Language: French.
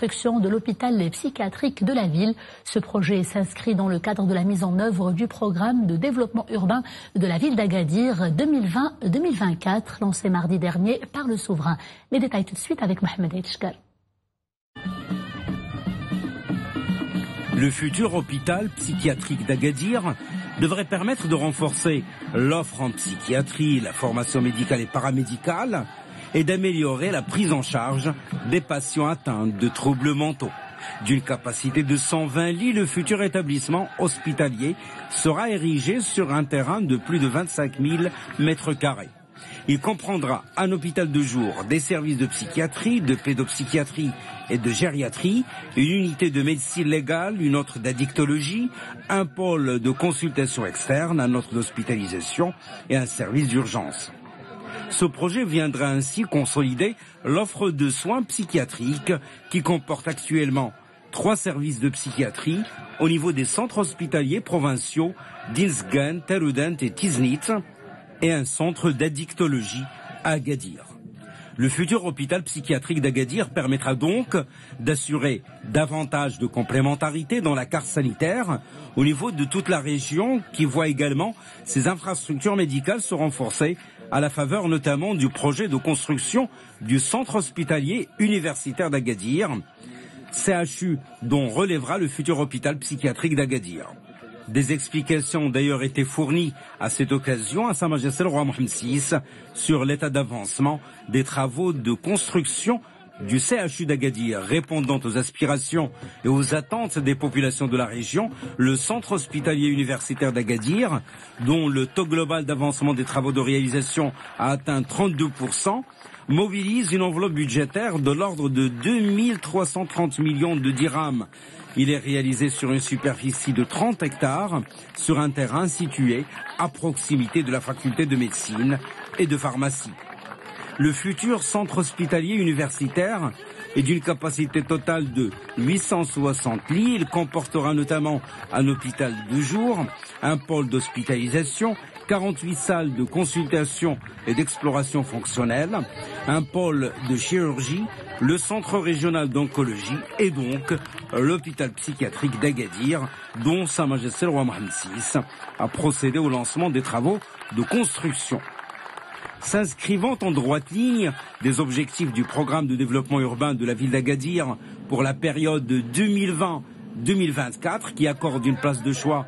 de l'hôpital psychiatrique de la ville. Ce projet s'inscrit dans le cadre de la mise en œuvre du programme de développement urbain de la ville d'Agadir 2020-2024, lancé mardi dernier par le souverain. Les détails tout de suite avec Mohamed Hitchkar. Le futur hôpital psychiatrique d'Agadir devrait permettre de renforcer l'offre en psychiatrie, la formation médicale et paramédicale, et d'améliorer la prise en charge des patients atteints de troubles mentaux. D'une capacité de 120 lits, le futur établissement hospitalier sera érigé sur un terrain de plus de 25 000 mètres carrés. Il comprendra un hôpital de jour, des services de psychiatrie, de pédopsychiatrie et de gériatrie, une unité de médecine légale, une autre d'addictologie, un pôle de consultation externe, un autre d'hospitalisation et un service d'urgence. Ce projet viendra ainsi consolider l'offre de soins psychiatriques qui comporte actuellement 3 services de psychiatrie au niveau des centres hospitaliers provinciaux d'Inzgan, Terudent et Tiznit, et un centre d'addictologie à Agadir. Le futur hôpital psychiatrique d'Agadir permettra donc d'assurer davantage de complémentarité dans la carte sanitaire au niveau de toute la région, qui voit également ses infrastructures médicales se renforcer à la faveur notamment du projet de construction du centre hospitalier universitaire d'Agadir, CHU dont relèvera le futur hôpital psychiatrique d'Agadir. Des explications ont d'ailleurs été fournies à cette occasion à Sa Majesté le roi Mohammed VI sur l'état d'avancement des travaux de construction du CHU d'Agadir. Répondant aux aspirations et aux attentes des populations de la région, le centre hospitalier universitaire d'Agadir, dont le taux global d'avancement des travaux de réalisation a atteint 32%, mobilise une enveloppe budgétaire de l'ordre de 2330 millions de dirhams. Il est réalisé sur une superficie de 30 hectares, sur un terrain situé à proximité de la faculté de médecine et de pharmacie. Le futur centre hospitalier universitaire est d'une capacité totale de 860 lits. Il comportera notamment un hôpital de jour, un pôle d'hospitalisation, 48 salles de consultation et d'exploration fonctionnelle, un pôle de chirurgie, le centre régional d'oncologie et donc l'hôpital psychiatrique d'Agadir, dont Sa Majesté le roi Mohammed VI a procédé au lancement des travaux de construction. S'inscrivant en droite ligne des objectifs du programme de développement urbain de la ville d'Agadir pour la période 2020-2024, qui accorde une place de choix